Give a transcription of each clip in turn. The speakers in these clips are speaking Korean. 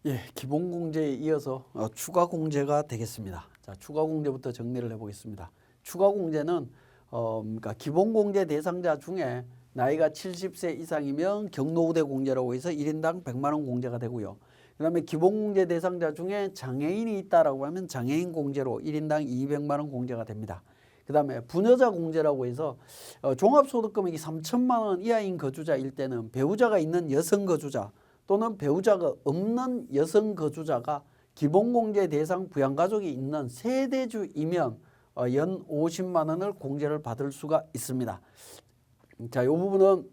예, 기본공제에 이어서 추가공제가 되겠습니다. 자, 추가공제부터 정리를 해보겠습니다. 추가공제는 그러니까 기본공제 대상자 중에 나이가 70세 이상이면 경로우대 공제라고 해서 1인당 100만 원 공제가 되고요. 그 다음에 기본공제 대상자 중에 장애인이 있다라고 하면 장애인 공제로 1인당 200만 원 공제가 됩니다. 그 다음에 부녀자 공제라고 해서 종합소득금액이 3천만 원 이하인 거주자일 때는 배우자가 있는 여성 거주자 또는 배우자가 없는 여성 거주자가 기본공제 대상 부양가족이 있는 세대주이면 연 50만 원을 공제를 받을 수가 있습니다. 자, 이 부분은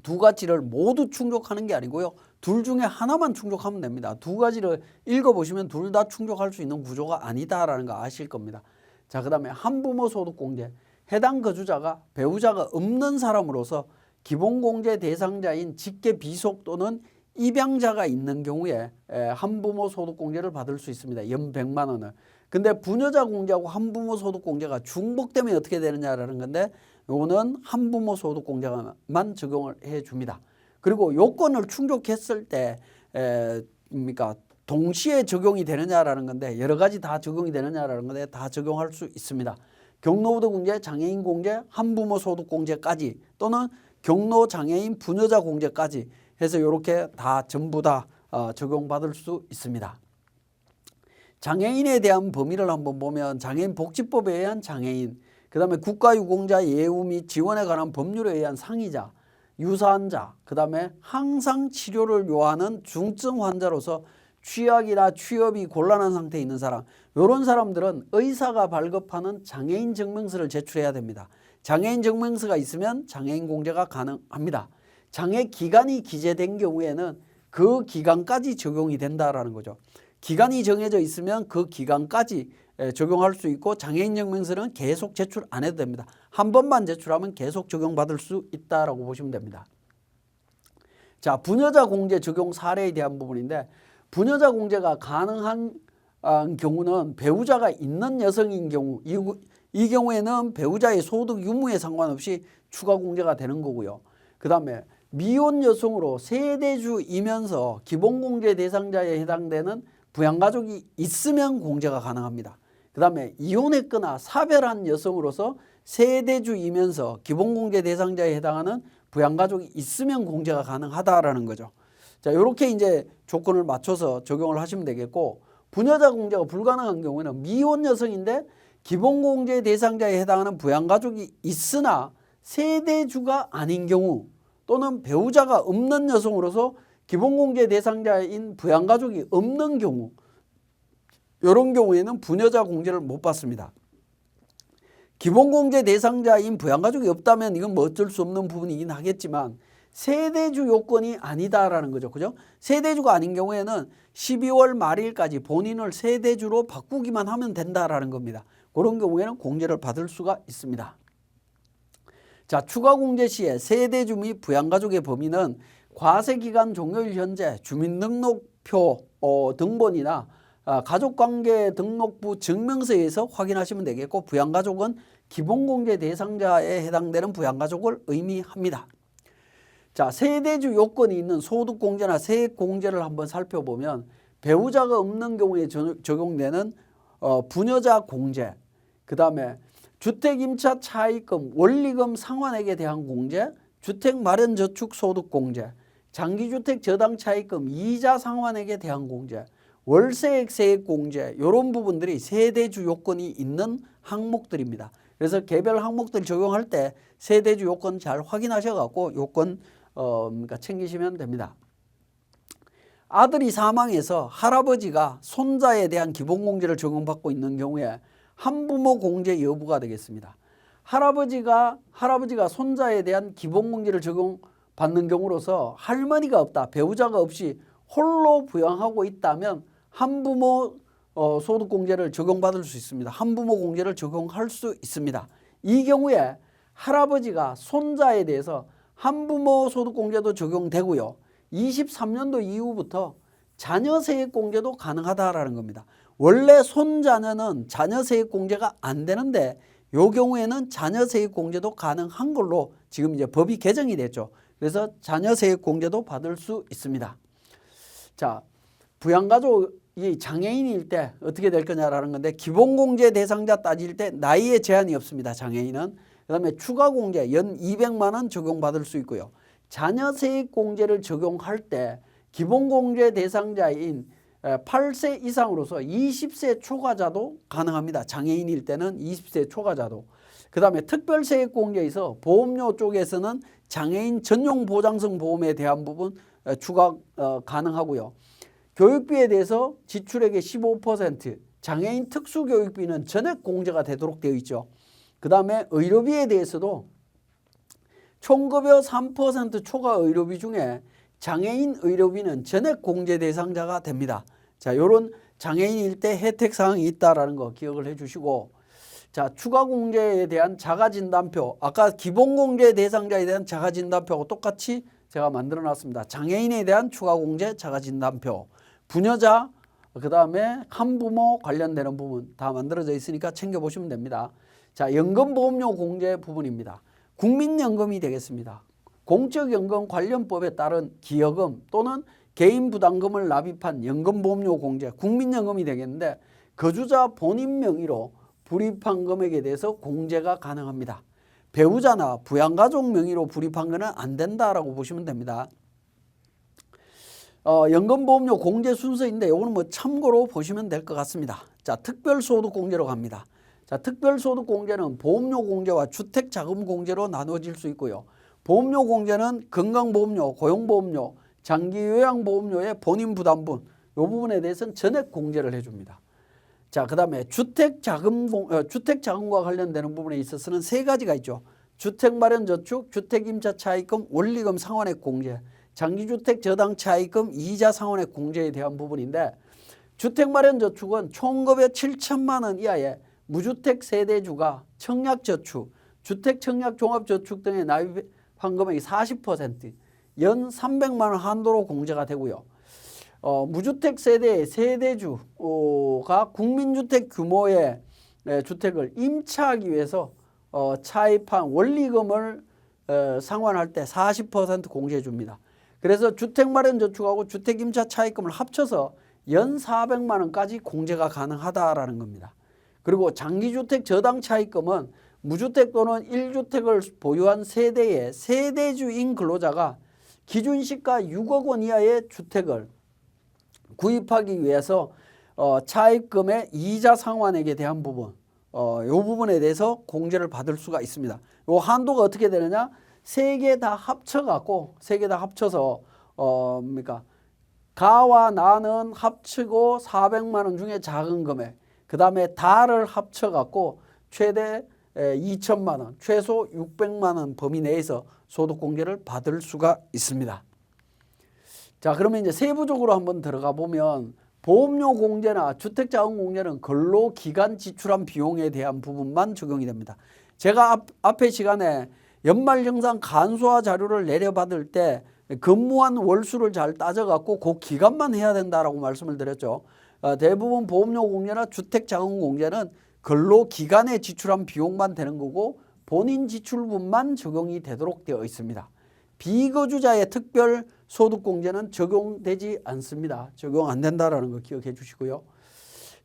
두 가지를 모두 충족하는 게 아니고요. 둘 중에 하나만 충족하면 됩니다. 두 가지를 읽어보시면 둘 다 충족할 수 있는 구조가 아니다라는 거 아실 겁니다. 자, 그 다음에 한부모 소득공제. 해당 거주자가 배우자가 없는 사람으로서 기본공제 대상자인 직계 비속 또는 입양자가 있는 경우에 한부모 소득공제를 받을 수 있습니다. 연 100만 원을. 근데 부녀자 공제하고 한부모 소득공제가 중복되면 어떻게 되느냐라는 건데 요거는 한부모 소득공제만 적용을 해줍니다. 그리고 요건을 충족했을 때 그러니까 동시에 적용이 되느냐라는 건데 여러 가지 다 적용이 되느냐라는 건데 다 적용할 수 있습니다. 경로우대 공제, 장애인 공제, 한부모 소득공제까지 또는 경로 장애인 부녀자 공제까지 해서 이렇게 다 전부 다 적용받을 수 있습니다. 장애인에 대한 범위를 한번 보면 장애인 복지법에 의한 장애인, 그 다음에 국가유공자 예우 및 지원에 관한 법률에 의한 상이자, 유사한 자, 그 다음에 항상 치료를 요하는 중증 환자로서 취약이나 취업이 곤란한 상태에 있는 사람, 이런 사람들은 의사가 발급하는 장애인 증명서를 제출해야 됩니다. 장애인 증명서가 있으면 장애인 공제가 가능합니다. 장애 기간이 기재된 경우에는 그 기간까지 적용이 된다라는 거죠. 기간이 정해져 있으면 그 기간까지 적용할 수 있고 장애인 증명서는 계속 제출 안 해도 됩니다. 한 번만 제출하면 계속 적용받을 수 있다라고 보시면 됩니다. 자, 부녀자 공제 적용 사례에 대한 부분인데 부녀자 공제가 가능한 경우는 배우자가 있는 여성인 경우 이 경우에는 배우자의 소득 유무에 상관없이 추가 공제가 되는 거고요. 그 다음에 미혼 여성으로 세대주이면서 기본공제 대상자에 해당되는 부양가족이 있으면 공제가 가능합니다. 그 다음에 이혼했거나 사별한 여성으로서 세대주이면서 기본공제 대상자에 해당하는 부양가족이 있으면 공제가 가능하다라는 거죠. 자, 이렇게 이제 조건을 맞춰서 적용을 하시면 되겠고 부녀자 공제가 불가능한 경우에는 미혼 여성인데 기본공제 대상자에 해당하는 부양가족이 있으나 세대주가 아닌 경우 또는 배우자가 없는 여성으로서 기본공제 대상자인 부양가족이 없는 경우 이런 경우에는 부녀자 공제를 못 받습니다. 기본공제 대상자인 부양가족이 없다면 이건 뭐 어쩔 수 없는 부분이긴 하겠지만 세대주 요건이 아니다라는 거죠. 그죠? 세대주가 아닌 경우에는 12월 말일까지 본인을 세대주로 바꾸기만 하면 된다라는 겁니다. 그런 경우에는 공제를 받을 수가 있습니다. 자, 추가공제 시에 세대주 및 부양가족의 범위는 과세기간 종료일 현재 주민등록표 등본이나 가족관계 등록부 증명서에서 확인하시면 되겠고 부양가족은 기본공제 대상자에 해당되는 부양가족을 의미합니다. 자, 세대주 요건이 있는 소득공제나 세액공제를 한번 살펴보면 배우자가 없는 경우에 적용되는 부녀자 공제, 그 다음에 주택임차 차입금, 원리금 상환액에 대한 공제, 주택마련저축소득공제, 장기주택 저당 차입금, 이자 상환액에 대한 공제, 월세액 세액공제 이런 부분들이 세대주 요건이 있는 항목들입니다. 그래서 개별 항목들 적용할 때 세대주 요건 잘 확인하셔갖고 요건 그러니까 챙기시면 됩니다. 아들이 사망해서 할아버지가 손자에 대한 기본공제를 적용받고 있는 경우에 한부모 공제 여부가 되겠습니다. 할아버지가 손자에 대한 기본공제를 적용받는 경우로서 할머니가 없다, 배우자가 없이 홀로 부양하고 있다면 한부모 소득공제를 적용받을 수 있습니다. 한부모 공제를 적용할 수 있습니다. 이 경우에 할아버지가 손자에 대해서 한부모 소득공제도 적용되고요. 23년도 이후부터 자녀세액공제도 가능하다라는 겁니다. 원래 손자녀는 자녀세액공제가 안 되는데 요 경우에는 자녀세액공제도 가능한 걸로 지금 이제 법이 개정이 됐죠. 그래서 자녀세액공제도 받을 수 있습니다. 자, 부양가족이 장애인일 때 어떻게 될 거냐라는 건데 기본공제 대상자 따질 때 나이에 제한이 없습니다. 장애인은. 그다음에 추가공제 연 200만 원 적용받을 수 있고요. 자녀세액공제를 적용할 때 기본공제 대상자인 8세 이상으로서 20세 초과자도 가능합니다. 장애인일 때는 20세 초과자도. 그 다음에 특별세액공제에서 보험료 쪽에서는 장애인 전용 보장성 보험에 대한 부분 추가 가능하고요. 교육비에 대해서 지출액의 15%, 장애인 특수교육비는 전액 공제가 되도록 되어 있죠. 그 다음에 의료비에 대해서도 총급여 3% 초과 의료비 중에 장애인 의료비는 전액 공제 대상자가 됩니다. 자, 요런 장애인일 때 혜택 사항이 있다라는 거 기억을 해 주시고, 자, 추가 공제에 대한 자가 진단표, 아까 기본 공제 대상자에 대한 자가 진단표하고 똑같이 제가 만들어 놨습니다. 장애인에 대한 추가 공제 자가 진단표, 부녀자, 그다음에 한부모 관련되는 부분 다 만들어져 있으니까 챙겨 보시면 됩니다. 자, 연금보험료 공제 부분입니다. 국민연금이 되겠습니다. 공적연금 관련법에 따른 기여금 또는 개인부담금을 납입한 연금보험료 공제, 국민연금이 되겠는데 거주자 본인 명의로 불입한 금액에 대해서 공제가 가능합니다. 배우자나 부양가족 명의로 불입한 것은 안 된다라고 보시면 됩니다. 연금보험료 공제 순서인데 이거는 뭐 참고로 보시면 될 것 같습니다. 자, 특별소득공제로 갑니다. 자, 특별소득공제는 보험료 공제와 주택자금 공제로 나눠질 수 있고요. 보험료 공제는 건강보험료, 고용보험료, 장기요양보험료의 본인부담분 이 부분에 대해서는 전액 공제를 해줍니다. 자, 그 다음에 주택자금과 관련되는 부분에 있어서는 세 가지가 있죠. 주택마련저축, 주택임차차입금, 원리금 상환액 공제, 장기주택 저당 차입금, 이자 상환액 공제에 대한 부분인데 주택마련저축은 총급여 7천만 원 이하의 무주택 세대주가 청약저축, 주택청약종합저축 등에 납입한 금액이 40%, 연 300만 원 한도로 공제가 되고요. 무주택 세대의 세대주가 국민주택 규모의 주택을 임차하기 위해서 차입한 원리금을 상환할 때 40% 공제해 줍니다. 그래서 주택마련저축하고 주택임차 차입금을 합쳐서 연 400만 원까지 공제가 가능하다라는 겁니다. 그리고 장기주택 저당 차입금은 무주택 또는 1주택을 보유한 세대의 세대주인 근로자가 기준시가 6억 원 이하의 주택을 구입하기 위해서 차입금의 이자 상환액에 대한 부분, 이 부분에 대해서 공제를 받을 수가 있습니다. 이 한도가 어떻게 되느냐? 세 개 다 합쳐갖고 가와 나는 합치고 400만 원 중에 작은 금액, 그 다음에 다를 합쳐갖고 최대 2천만 원, 최소 600만 원 범위 내에서 소득공제를 받을 수가 있습니다. 자, 그러면 이제 세부적으로 한번 들어가 보면 보험료 공제나 주택자금 공제는 근로기간 지출한 비용에 대한 부분만 적용이 됩니다. 제가 앞에 시간에 연말정산 간소화 자료를 내려받을 때 근무한 월수를 잘 따져갖고 그 기간만 해야 된다라고 말씀을 드렸죠. 대부분 보험료 공제나 주택자금 공제는 근로기간에 지출한 비용만 되는 거고 본인 지출분만 적용이 되도록 되어 있습니다. 비거주자의 특별소득공제는 적용되지 않습니다. 적용 안 된다라는 거 기억해 주시고요.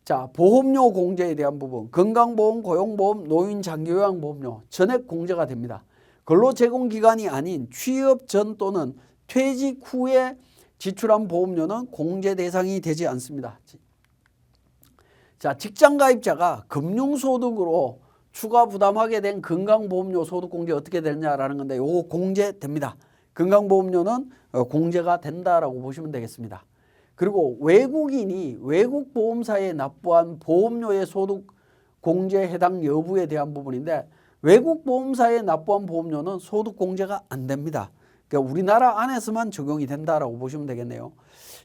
자, 보험료 공제에 대한 부분, 건강보험, 고용보험, 노인장기요양보험료 전액 공제가 됩니다. 근로제공기간이 아닌 취업 전 또는 퇴직 후에 지출한 보험료는 공제 대상이 되지 않습니다. 자, 직장가입자가 금융소득으로 추가 부담하게 된 건강보험료 소득공제 어떻게 되느냐라는 건데 요거 공제됩니다. 건강보험료는 공제가 된다라고 보시면 되겠습니다. 그리고 외국인이 외국 보험사에 납부한 보험료의 소득 공제 해당 여부에 대한 부분인데 외국 보험사에 납부한 보험료는 소득 공제가 안 됩니다. 그러니까 우리나라 안에서만 적용이 된다라고 보시면 되겠네요.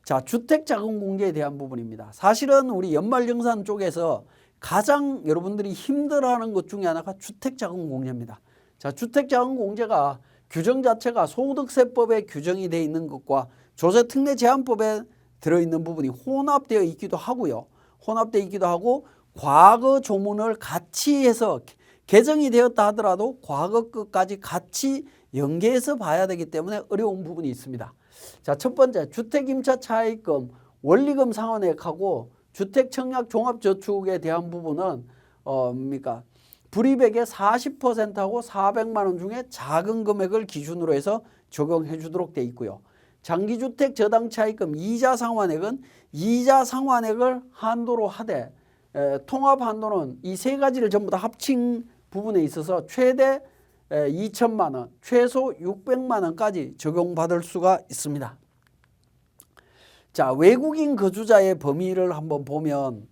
자, 주택자금 공제에 대한 부분입니다. 사실은 우리 연말정산 쪽에서 가장 여러분들이 힘들어하는 것 중에 하나가 주택자금 공제입니다. 자, 주택자금 공제가 규정 자체가 소득세법에 규정이 되어 있는 것과 조세특례제한법에 들어있는 부분이 혼합되어 있기도 하고요. 혼합되어 있기도 하고 과거 조문을 같이 해서 개정이 되었다 하더라도 과거 것까지 같이 연계해서 봐야 되기 때문에 어려운 부분이 있습니다. 자, 첫 번째 주택임차 차입금 원리금 상환액하고 주택청약 종합저축에 대한 부분은 불이백의 40%하고 400만 원 중에 작은 금액을 기준으로 해서 적용해 주도록 되어 있고요. 장기주택 저당 차입금 이자 상환액은 이자 상환액을 한도로 하되 통합 한도는 이 세 가지를 전부 다 합친 부분에 있어서 최대 2천만 원, 최소 600만 원까지 적용받을 수가 있습니다. 자, 외국인 거주자의 범위를 한번 보면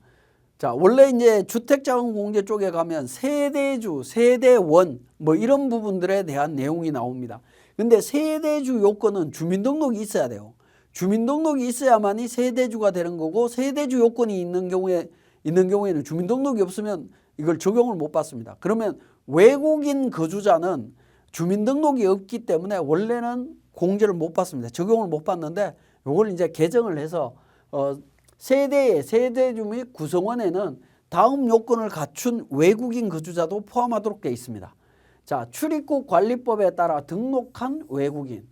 자, 원래 이제 주택자금공제 쪽에 가면 세대주, 세대원 뭐 이런 부분들에 대한 내용이 나옵니다. 근데 세대주 요건은 주민등록이 있어야 돼요. 주민등록이 있어야만이 세대주가 되는 거고 세대주 요건이 있는 경우에는 주민등록이 없으면 이걸 적용을 못 받습니다. 그러면 외국인 거주자는 주민등록이 없기 때문에 원래는 공제를 못 받습니다. 적용을 못 받는데 이걸 이제 개정을 해서 세대주 및 구성원에는 다음 요건을 갖춘 외국인 거주자도 포함하도록 되어 있습니다. 자, 출입국 관리법에 따라 등록한 외국인,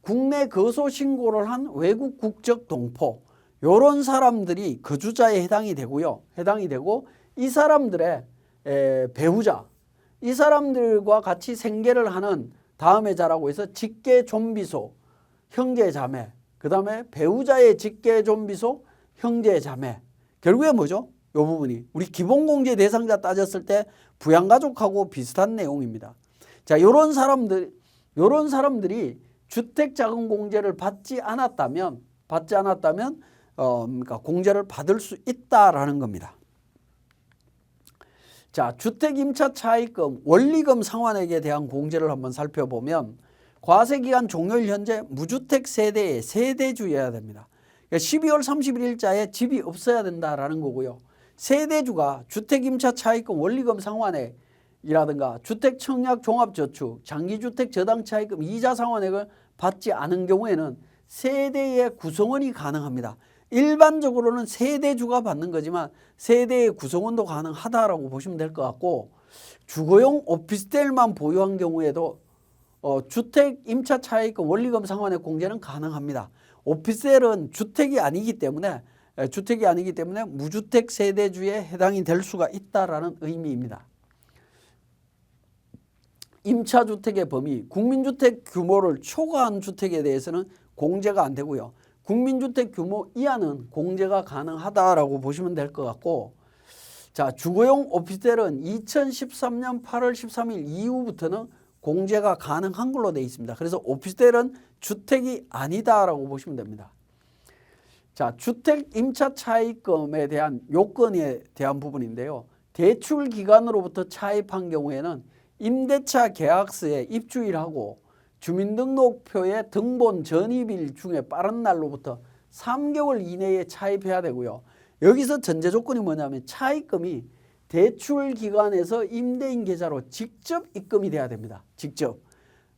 국내 거소 신고를 한 외국 국적 동포 이런 사람들이 거주자에 해당이 되고요. 해당이 되고 이 사람들의 배우자, 이 사람들과 같이 생계를 하는 다음에 자라고 해서 직계존비소, 형제자매, 그 다음에 배우자의 직계존비소, 형제자매. 결국에 뭐죠? 이 부분이 우리 기본공제 대상자 따졌을 때 부양가족하고 비슷한 내용입니다. 자, 이런 사람들이 주택자금공제를 받지 않았다면 공제를 받을 수 있다라는 겁니다. 자, 주택임차 차입금 원리금 상환액에 대한 공제를 한번 살펴보면 과세기간 종료일 현재 무주택 세대의 세대주여야 됩니다. 12월 31일자에 집이 없어야 된다라는 거고요. 세대주가 주택임차 차입금 원리금 상환액이라든가 주택청약 종합저축, 장기주택 저당 차입금 이자 상환액을 받지 않은 경우에는 세대의 구성원이 가능합니다. 일반적으로는 세대주가 받는 거지만 세대의 구성원도 가능하다라고 보시면 될 것 같고 주거용 오피스텔만 보유한 경우에도 주택 임차 차입금 원리금 상환액 공제는 가능합니다. 오피스텔은 주택이 아니기 때문에 무주택 세대주에 해당이 될 수가 있다라는 의미입니다. 임차주택의 범위, 국민주택 규모를 초과한 주택에 대해서는 공제가 안 되고요. 국민주택 규모 이하는 공제가 가능하다라고 보시면 될 것 같고 자, 주거용 오피스텔은 2013년 8월 13일 이후부터는 공제가 가능한 걸로 되어 있습니다. 그래서 오피스텔은 주택이 아니다라고 보시면 됩니다. 자, 주택 임차 차입금에 대한 요건에 대한 부분인데요. 대출 기간으로부터 차입한 경우에는 임대차 계약서에 입주일하고 주민등록표의 등본 전입일 중에 빠른 날로부터 3개월 이내에 차입해야 되고요. 여기서 전제 조건이 뭐냐면 차입금이 대출 기관에서 임대인 계좌로 직접 입금이 돼야 됩니다. 직접.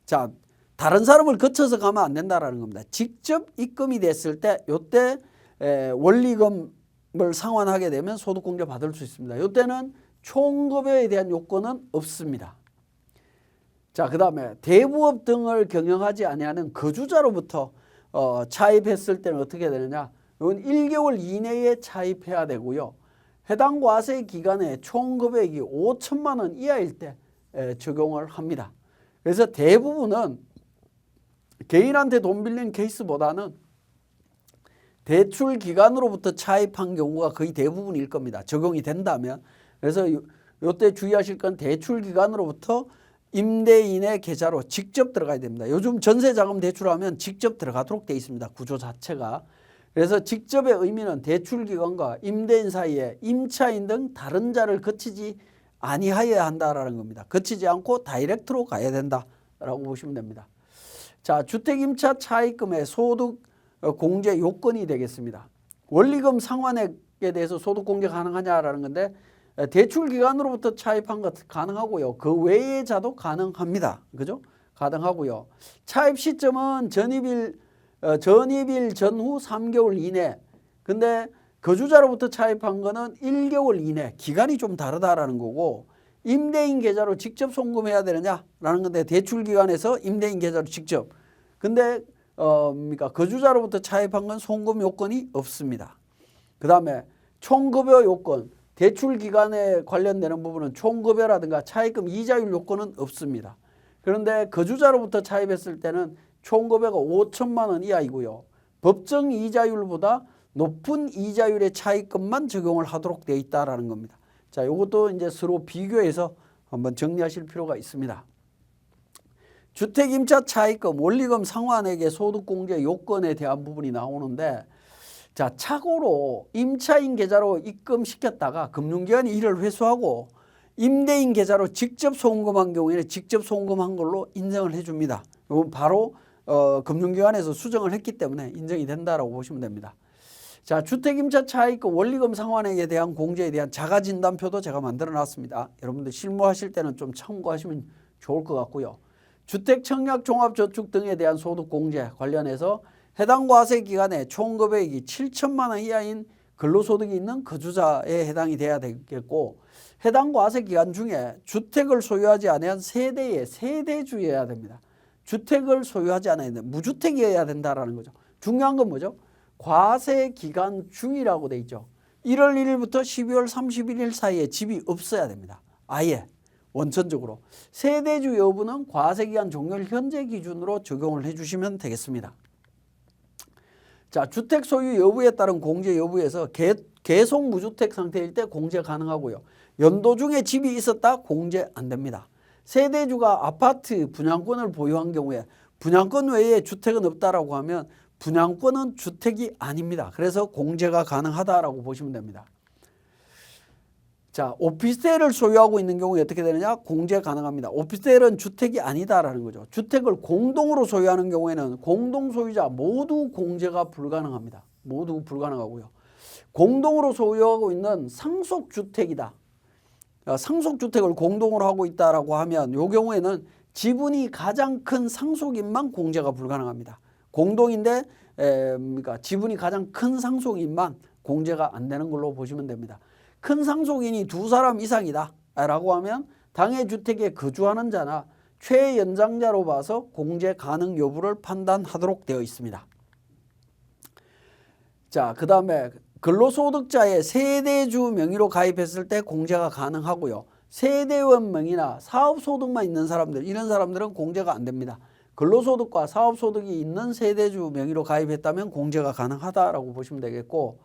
자, 다른 사람을 거쳐서 가면 안 된다라는 겁니다. 직접 입금이 됐을 때 이때 원리금을 상환하게 되면 소득공제 받을 수 있습니다. 이때는 총급여에 대한 요건은 없습니다. 자, 그 다음에 대부업 등을 경영하지 아니하는 거주자로부터 차입했을 때는 어떻게 되느냐. 이건 1개월 이내에 차입해야 되고요. 해당 과세 기간에 총금액이 5천만 원 이하일 때 적용을 합니다. 그래서 대부분은 개인한테 돈 빌린 케이스보다는 대출 기관으로부터 차입한 경우가 거의 대부분일 겁니다. 적용이 된다면. 그래서 이때 주의하실 건 대출 기관으로부터 임대인의 계좌로 직접 들어가야 됩니다. 요즘 전세자금 대출하면 직접 들어가도록 되어 있습니다. 구조 자체가. 그래서 직접의 의미는 대출기관과 임대인 사이에 임차인 등 다른 자를 거치지 아니하여야 한다라는 겁니다. 거치지 않고 다이렉트로 가야 된다라고 보시면 됩니다. 자, 주택임차 차입금의 소득 공제 요건이 되겠습니다. 원리금 상환액에 대해서 소득 공제 가능하냐라는 건데 대출 기관으로부터 차입한 것 가능하고요. 그 외의 자도 가능합니다. 그죠? 가능하고요. 차입 시점은 전입일 전입일 전후 3개월 이내. 근데 거주자로부터 차입한 거는 1개월 이내. 기간이 좀 다르다라는 거고, 임대인 계좌로 직접 송금해야 되느냐라는 건데, 대출 기관에서 임대인 계좌로 직접. 근데 그러니까 거주자로부터 차입한 건 송금 요건이 없습니다. 그 다음에 총급여 요건, 대출 기간에 관련되는 부분은 총급여라든가 차입금 이자율 요건은 없습니다. 그런데 거주자로부터 차입했을 때는 총급여가 5천만 원 이하이고요. 법정 이자율보다 높은 이자율의 차입금만 적용을 하도록 되어 있다라는 겁니다. 자, 이것도 이제 서로 비교해서 한번 정리하실 필요가 있습니다. 주택임차 차입금, 원리금 상환액의 소득공제 요건에 대한 부분이 나오는데, 자, 착오로 임차인 계좌로 입금시켰다가 금융기관이 이를 회수하고 임대인 계좌로 직접 송금한 경우에는 직접 송금한 걸로 인정을 해줍니다. 이건 바로 금융기관에서 수정을 했기 때문에 인정이 된다라고 보시면 됩니다. 자, 주택임차 차입금 원리금 상환액에 대한 공제에 대한 자가진단표도 제가 만들어 놨습니다. 여러분들 실무하실 때는 좀 참고하시면 좋을 것 같고요. 주택청약종합저축 등에 대한 소득공제 관련해서 해당 과세 기간에 총급액이 7천만 원 이하인 근로소득이 있는 거주자에 해당이 돼야 되겠고, 해당 과세 기간 중에 주택을 소유하지 않은 세대의 세대주여야 됩니다. 주택을 소유하지 않아야 된다. 무주택이어야 된다라는 거죠. 중요한 건 뭐죠? 과세 기간 중이라고 돼 있죠. 1월 1일부터 12월 31일 사이에 집이 없어야 됩니다. 아예 원천적으로. 세대주 여부는 과세기간 종료일 현재 기준으로 적용을 해주시면 되겠습니다. 자, 주택 소유 여부에 따른 공제 여부에서 계속 무주택 상태일 때 공제 가능하고요. 연도 중에 집이 있었다 공제 안 됩니다. 세대주가 아파트 분양권을 보유한 경우에 분양권 외에 주택은 없다라고 하면 분양권은 주택이 아닙니다. 그래서 공제가 가능하다라고 보시면 됩니다. 자, 오피스텔을 소유하고 있는 경우에 어떻게 되느냐? 공제 가능합니다. 오피스텔은 주택이 아니다라는 거죠. 주택을 공동으로 소유하는 경우에는 공동 소유자 모두 공제가 불가능합니다. 모두 불가능하고요. 공동으로 소유하고 있는 상속주택이다. 상속주택을 공동으로 하고 있다라고 하면 이 경우에는 지분이 가장 큰 상속인만 공제가 불가능합니다. 공동인데 그러니까 지분이 가장 큰 상속인만 공제가 안 되는 걸로 보시면 됩니다. 큰 상속인이 2사람 이상이다 라고 하면 당해 주택에 거주하는 자나 최연장자로 봐서 공제 가능 여부를 판단하도록 되어 있습니다. 자, 그 다음에 근로소득자의 세대주 명의로 가입했을 때 공제가 가능하고요. 세대원 명의나 사업소득만 있는 사람들, 이런 사람들은 공제가 안 됩니다. 근로소득과 사업소득이 있는 세대주 명의로 가입했다면 공제가 가능하다라고 보시면 되겠고,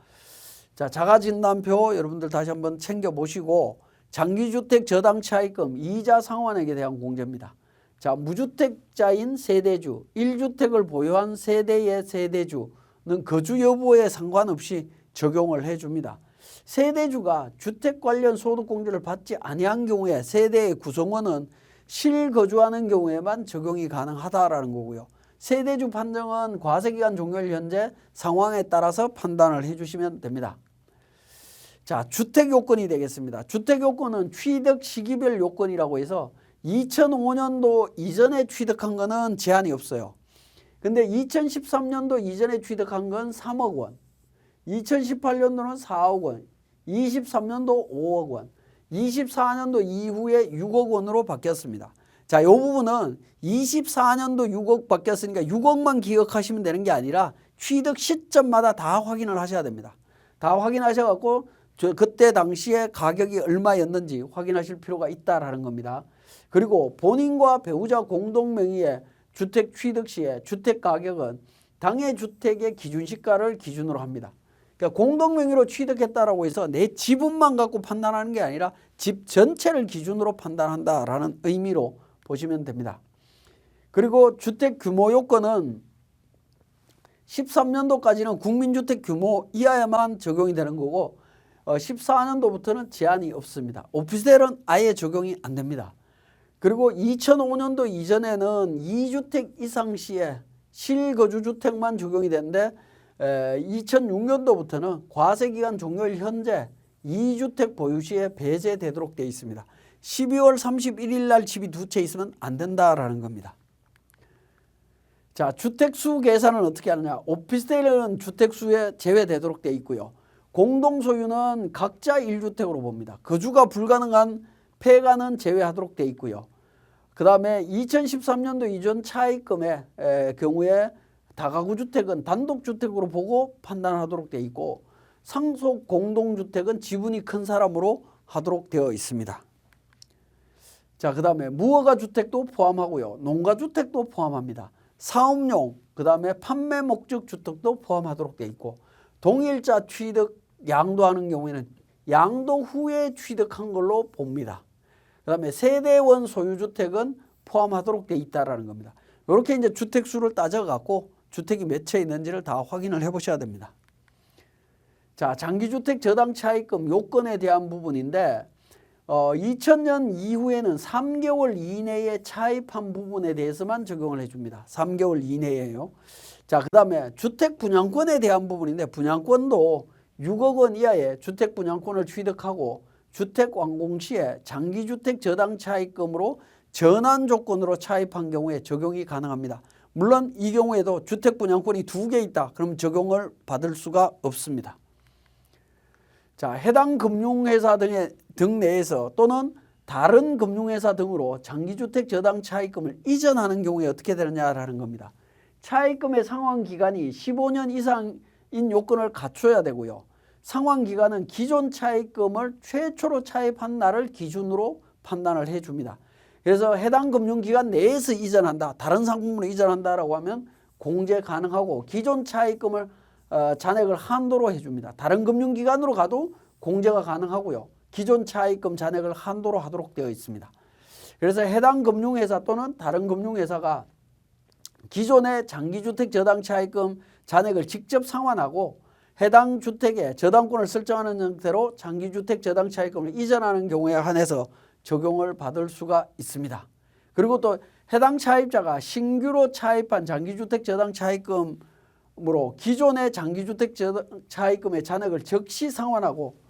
자, 자가진단표 여러분들 다시 한번 챙겨보시고, 장기주택 저당차입금 이자 상환액에 대한 공제입니다. 자, 무주택자인 세대주, 1주택을 보유한 세대의 세대주는 거주 여부에 상관없이 적용을 해줍니다. 세대주가 주택 관련 소득공제를 받지 아니한 경우에 세대의 구성원은 실거주하는 경우에만 적용이 가능하다라는 거고요. 세대주 판정은 과세기간 종료일 현재 상황에 따라서 판단을 해주시면 됩니다. 자, 주택요건이 되겠습니다. 주택요건은 취득 시기별 요건이라고 해서 2005년도 이전에 취득한 거는 제한이 없어요. 근데 2013년도 이전에 취득한 건 3억 원, 2018년도는 4억 원, 23년도 5억 원, 24년도 이후에 6억 원으로 바뀌었습니다. 자, 이 부분은 24년도 6억 바뀌었으니까 6억만 기억하시면 되는 게 아니라 취득 시점마다 다 확인을 하셔야 됩니다. 다 확인하셔갖고 그때 당시에 가격이 얼마였는지 확인하실 필요가 있다라는 겁니다. 그리고 본인과 배우자 공동 명의의 주택 취득 시에 주택 가격은 당해 주택의 기준시가를 기준으로 합니다. 그러니까 공동 명의로 취득했다라고 해서 내 지분만 갖고 판단하는 게 아니라 집 전체를 기준으로 판단한다라는 의미로 보시면 됩니다. 그리고 주택 규모 요건은 13년도까지는 국민주택 규모 이하에만 적용이 되는 거고 14년도부터는 제한이 없습니다. 오피스텔은 아예 적용이 안 됩니다. 그리고 2005년도 이전에는 2주택 이상 시에 실거주주택만 적용이 되는데 2006년도부터는 과세기간 종료일 현재 2주택 보유 시에 배제되도록 되어 있습니다. 12월 31일 날 집이 2채 있으면 안 된다라는 겁니다. 자, 주택수 계산은 어떻게 하느냐. 오피스텔은 주택수에 제외되도록 되어 있고요. 공동소유는 각자 1주택으로 봅니다. 거주가 불가능한 폐가는 제외하도록 되어 있고요. 그 다음에 2013년도 이전 차입금의 경우에 다가구 주택은 단독주택으로 보고 판단하도록 되어 있고 상속 공동주택은 지분이 큰 사람으로 하도록 되어 있습니다. 자, 그 다음에 무허가 주택도 포함하고요. 농가주택도 포함합니다. 사업용, 그 다음에 판매 목적 주택도 포함하도록 되어 있고 동일자 취득 양도하는 경우에는 양도 후에 취득한 걸로 봅니다. 그 다음에 세대원 소유주택은 포함하도록 되어 있다는 겁니다. 이렇게 이제 주택수를 따져갖고 주택이 몇 채 있는지를 다 확인을 해 보셔야 됩니다. 자, 장기주택 저당 차입금 요건에 대한 부분인데 2000년 이후에는 3개월 이내에 차입한 부분에 대해서만 적용을 해줍니다. 3개월 이내에요. 자, 그 다음에 주택 분양권에 대한 부분인데 분양권도 6억 원 이하의 주택 분양권을 취득하고 주택 완공 시에 장기주택 저당 차입금으로 전환 조건으로 차입한 경우에 적용이 가능합니다. 물론 이 경우에도 주택 분양권이 2개 있다. 그럼 적용을 받을 수가 없습니다. 자, 해당 금융회사 등 내에서 또는 다른 금융회사 등으로 장기주택 저당 차입금을 이전하는 경우에 어떻게 되느냐라는 겁니다. 차입금의 상환기간이 15년 이상인 요건을 갖춰야 되고요. 상환기간은 기존 차입금을 최초로 차입한 날을 기준으로 판단을 해줍니다. 그래서 해당 금융기간 내에서 이전한다, 다른 상품으로 이전한다라고 하면 공제 가능하고 기존 차입금을 잔액을 한도로 해줍니다. 다른 금융기관으로 가도 공제가 가능하고요. 기존 차입금 잔액을 한도로 하도록 되어 있습니다. 그래서 해당 금융회사 또는 다른 금융회사가 기존의 장기주택 저당 차입금 잔액을 직접 상환하고 해당 주택에 저당권을 설정하는 형태로 장기주택 저당 차입금을 이전하는 경우에 한해서 적용을 받을 수가 있습니다. 그리고 또 해당 차입자가 신규로 차입한 장기주택 저당 차입금으로 기존의 장기주택 차입금의 잔액을 즉시 상환하고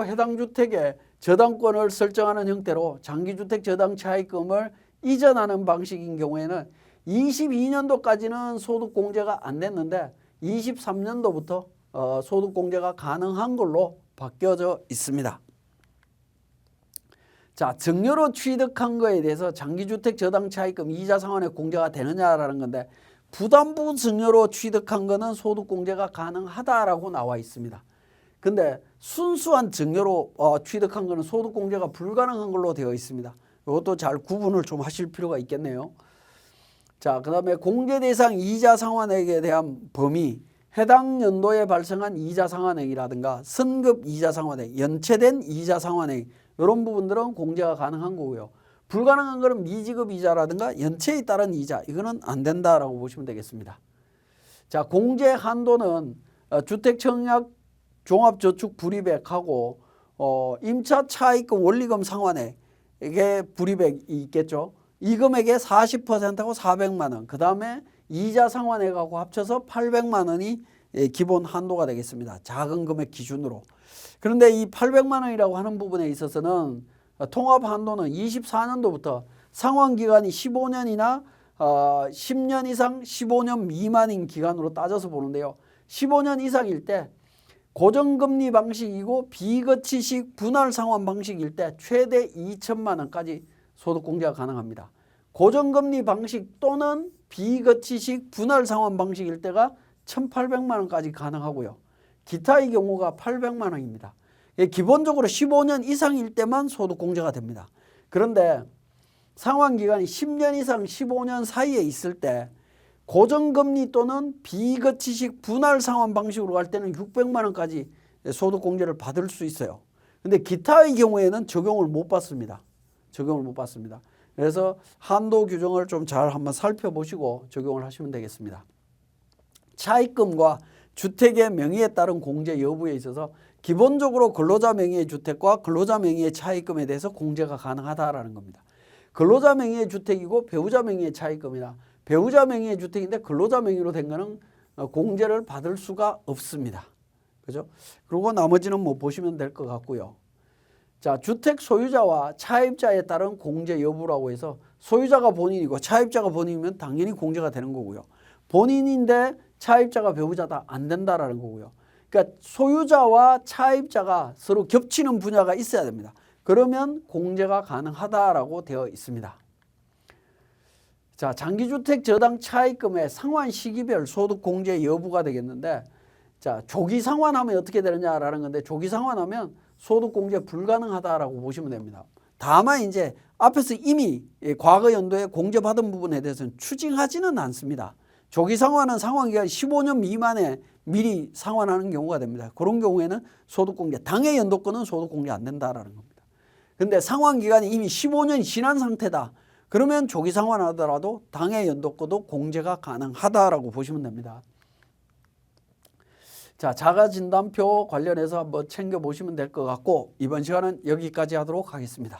해당 주택에 저당권을 설정하는 형태로 장기주택 저당 차입금을 이전하는 방식인 경우에는 22년도까지는 소득공제가 안 됐는데 23년도부터 소득공제가 가능한 걸로 바뀌어져 있습니다. 자, 증여로 취득한 거에 대해서 장기주택 저당 차입금 이자 상환에 공제가 되느냐라는 건데 부담부 증여로 취득한 거는 소득공제가 가능하다라고 나와 있습니다. 근데 순수한 증여로 취득한 거는 소득공제가 불가능한 걸로 되어 있습니다. 이것도 잘 구분을 좀 하실 필요가 있겠네요. 자, 그 다음에 공제 대상 이자 상환액에 대한 범위, 해당 연도에 발생한 이자 상환액이라든가 선급 이자 상환액, 연체된 이자 상환액 이런 부분들은 공제가 가능한 거고요. 불가능한 것은 미지급 이자라든가 연체에 따른 이자, 이거는 안 된다라고 보시면 되겠습니다. 자, 공제 한도는 주택청약 종합저축 불이백하고 임차 차입금 원리금 상환액에 불이백이 있겠죠. 이 금액의 40%하고 400만 원, 그 다음에 이자 상환액하고 합쳐서 800만 원이 기본 한도가 되겠습니다. 작은 금액 기준으로. 그런데 이 800만 원이라고 하는 부분에 있어서는 통합 한도는 24년도부터 상환기간이 15년이나 10년 이상 15년 미만인 기간으로 따져서 보는데요. 15년 이상일 때 고정금리 방식이고 비거치식 분할 상환 방식일 때 최대 2천만 원까지 소득공제가 가능합니다. 고정금리 방식 또는 비거치식 분할 상환 방식일 때가 1,800만 원까지 가능하고요. 기타의 경우가 800만 원입니다. 기본적으로 15년 이상일 때만 소득공제가 됩니다. 그런데 상환기간이 10년 이상 15년 사이에 있을 때 고정금리 또는 비거치식 분할 상환 방식으로 갈 때는 600만 원까지 소득공제를 받을 수 있어요. 그런데 기타의 경우에는 적용을 못 받습니다. 적용을 못 받습니다. 그래서 한도 규정을 좀 잘 한번 살펴보시고 적용을 하시면 되겠습니다. 차입금과 주택의 명의에 따른 공제 여부에 있어서 기본적으로 근로자 명의의 주택과 근로자 명의의 차입금에 대해서 공제가 가능하다라는 겁니다. 근로자 명의의 주택이고 배우자 명의의 차입금이나 배우자 명의의 주택인데 근로자 명의로 된 거는 공제를 받을 수가 없습니다. 그죠? 그리고 나머지는 뭐 보시면 될 것 같고요. 자, 주택 소유자와 차입자에 따른 공제 여부라고 해서 소유자가 본인이고 차입자가 본인이면 당연히 공제가 되는 거고요. 본인인데 차입자가 배우자다 안 된다라는 거고요. 그러니까 소유자와 차입자가 서로 겹치는 분야가 있어야 됩니다. 그러면 공제가 가능하다라고 되어 있습니다. 자, 장기주택 저당 차입금의 상환 시기별 소득 공제 여부가 되겠는데, 자, 조기 상환하면 어떻게 되느냐라는 건데, 조기 상환하면 소득 공제 불가능하다라고 보시면 됩니다. 다만 이제 앞에서 이미 과거 연도에 공제받은 부분에 대해서는 추징하지는 않습니다. 조기 상환은 상환기간 15년 미만에 미리 상환하는 경우가 됩니다. 그런 경우에는 소득공제, 당해 연도권은 소득공제 안 된다라는 겁니다. 근데 상환기간이 이미 15년이 지난 상태다. 그러면 조기 상환하더라도 당해 연도권도 공제가 가능하다라고 보시면 됩니다. 자, 자가진단표 관련해서 한번 챙겨보시면 될 것 같고, 이번 시간은 여기까지 하도록 하겠습니다.